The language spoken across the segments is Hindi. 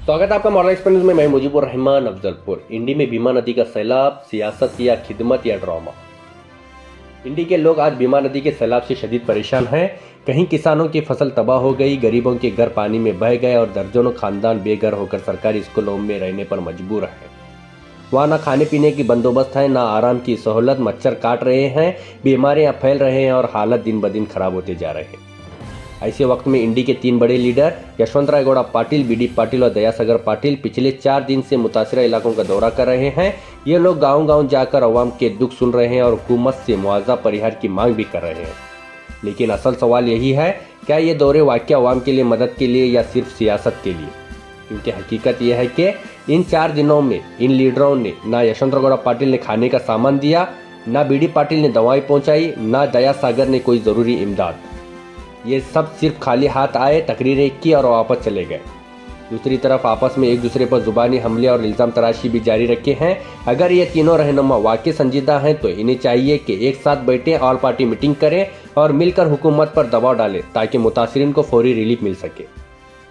स्वागत है आपका मॉडल एक्सप्रेस में। मैं मुजीबुर रहमान अफजलपुर। इंडी में भीमा नदी का सैलाब, सियासत या खिदमत या ड्रामा। इंडी के लोग आज भीमा नदी के सैलाब से शदीद परेशान हैं। कहीं किसानों की फसल तबाह हो गई, गरीबों के घर पानी में बह गए और दर्जनों खानदान बेघर होकर सरकारी स्कूलों में रहने पर मजबूर हैं। वहाँ ना खाने पीने की बंदोबस्त है, ना आराम की सहूलत। मच्छर काट रहे हैं, बीमारियां फैल रहे हैं और हालत दिन ब दिन खराब होते जा रहे हैं। ऐसे वक्त में इंडी के 3 बड़े लीडर यशवंतराव गौड़ा पाटिल, बीडी पाटिल और दयासागर पाटिल पिछले 4 दिन से मुतासिरा इलाकों का दौरा कर रहे हैं। ये लोग गांव-गांव जाकर अवाम के दुख सुन रहे हैं और हुकूमत से मुआवजा परिहार की मांग भी कर रहे हैं। लेकिन असल सवाल यही है, क्या ये दौरे वाकई अवाम के लिए मदद के लिए या सिर्फ सियासत के लिए? क्योंकि हकीकत यह है कि इन 4 दिनों में इन लीडरों ने ना यशवंतराव गौड़ा पाटिल ने खाने का सामान दिया, ना बीडी पाटिल ने दवाई पहुंचाई, ना दयासागर ने कोई ज़रूरी इमदाद। ये सब सिर्फ खाली हाथ आए, तकरीरें की और वापस चले गए। दूसरी तरफ आपस में एक दूसरे पर जुबानी हमले और इल्ज़ाम तराशी भी जारी रखे हैं। अगर ये तीनों रहनुमा वाकई संजीदा हैं तो इन्हें चाहिए कि एक साथ बैठें, ऑल पार्टी मीटिंग करें और मिलकर हुकूमत पर दबाव डालें ताकि मुतासिरीन को फौरी रिलीफ मिल सके।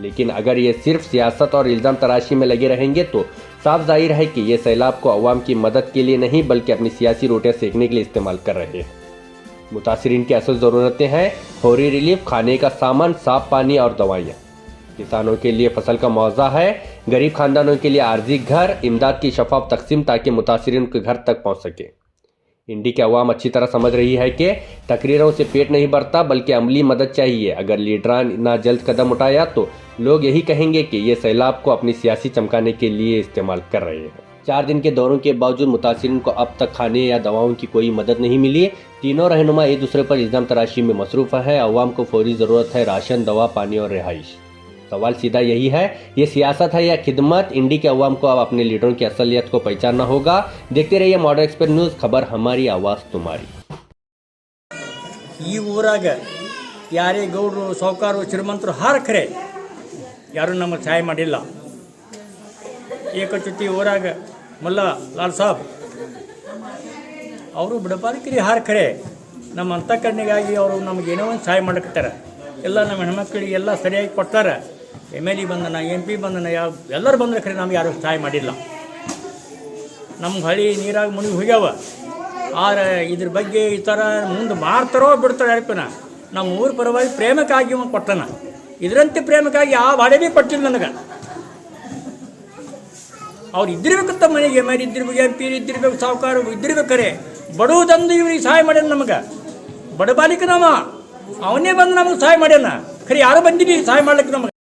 लेकिन अगर ये सिर्फ सियासत और इल्ज़ाम तराशी में लगे रहेंगे तो साफ जाहिर है कि ये सैलाब को अवाम की मदद के लिए नहीं बल्कि अपनी सियासी रोटियां सेकने के लिए इस्तेमाल कर रहे हैं। मुतासिरीन की असल ज़रूरतें हैं फौरी रिलीफ, खाने का सामान, साफ पानी और दवाइयाँ। किसानों के लिए फसल का मुआवजा है, गरीब खानदानों के लिए आर्जी घर, इमदाद की शफाफ तकसीम ताकि मुतासिरीन के घर तक पहुँच सके। इंडी की अवाम अच्छी तरह समझ रही है कि तकरीरों से पेट नहीं भरता बल्कि अमली मदद चाहिए। अगर लीडरान ना जल्द कदम उठाया तो लोग यही कहेंगे कि ये सैलाब को अपनी सियासी चमकाने के लिए इस्तेमाल कर रहे हैं। 4 दिन के दौरों के बावजूद मुतासिरीन को अब तक खाने या दवाओं की कोई मदद नहीं मिली। तीनों रहनुमा एक दूसरे पर इल्ज़ाम तराशी में मसरूफ़ है। अवाम को फौरी ज़रूरत है राशन, दवा, पानी और रिहाइश। सवाल सीधा यही है, ये सियासत है या खिदमत? इंडी के अवाम को अब अपने लीडरों की असलियत को पहचानना होगा। देखते रहिए मॉडल एक्सप्रेस न्यूज़, खबर हमारी, आवाज़ तुम्हारी। ಈ ಊರಾಗ ಯಾರೇ ಗೌಡರು ಸಾಹುಕಾರರು ಶ್ರೀಮಂತರು ಹಾರಖರೆ ಯಾರೂ ನಮಗೆ ಸಹಾಯ ಮಾಡಿಲ್ಲ. ಏಕಚುತಿ ಊರಾಗ ಮಲ್ಲ ಲಾಲ್ ಸಾಬ್ ಅವರು ಬಡಪಾಲಿಕರಿಗೆ ಹಾರಖರೆ ನಮ್ಮ ಅಂತಃಕರಣೆಗಾಗಿ ಅವರು ನಮಗೆ ಏನೋ ಒಂದು ಸಹಾಯ ಮಾಡಕತ್ತಾರೆ. ಎಲ್ಲ ನಮ್ಮ ಹೆಣ್ಮಕ್ಳಿಗೆ ಎಲ್ಲ ಸರಿಯಾಗಿ ಕೊಡ್ತಾರೆ. MLA ಬಂದನ, MP ಬಂದನ, ಎಲ್ಲರೂ ಬಂದ್ರೆ ಖರೆ ನಮ್ಗೆ ಯಾರೂ ಸಹಾಯ ಮಾಡಿಲ್ಲ. ನಮ್ಮ ಹಳ್ಳಿ ನೀರಾಗ ಮುಳುಗಿ ಹೋಗ್ಯಾವ. ಆದ್ರೆ ಇದ್ರ ಬಗ್ಗೆ ಈ ಥರ ಮುಂದೆ ಮಾಡ್ತಾರೋ ಬಿಡ್ತಾರೋ ಯಾರಪ್ಪನ. ನಮ್ಮ ಊರ ಪರವಾಗಿ ಪ್ರೇಮಕ್ಕಾಗಿ ಇವ ಕೊಟ್ಟನ. ಇದರಂತೆ ಪ್ರೇಮಕ್ಕಾಗಿ ಯಾವ ಬಾಡೆ ಭೀ ಕೊಟ್ಟಿಲ್ಲ ನನಗೆ. ಅವ್ರು ಇದ್ದಿರ್ಬೇಕಂತ ಮನೆಗೆ ಮೇಲೆ ಇದ್ದಿರ್ಬೇಕು, MP ಇದ್ದಿರ್ಬೇಕು, ಸಾಹುಕಾರ ಇದ್ದಿರ್ಬೇಕಾರೆ ಬಡವುದಂದು ಇವ್ರಿಗೆ ಸಹಾಯ ಮಾಡ್ಯಾನ. ನಮಗೆ ಬಡಬಾಲಿಕ ಅವನೇ ಬಂದು ನಮಗೆ ಸಹಾಯ ಮಾಡ್ಯಾನ. ಖರೆ ಯಾರು ಬಂದಿದ್ದೀವಿ ಸಹಾಯ ಮಾಡ್ಲಿಕ್ಕೆ ನಮಗೆ.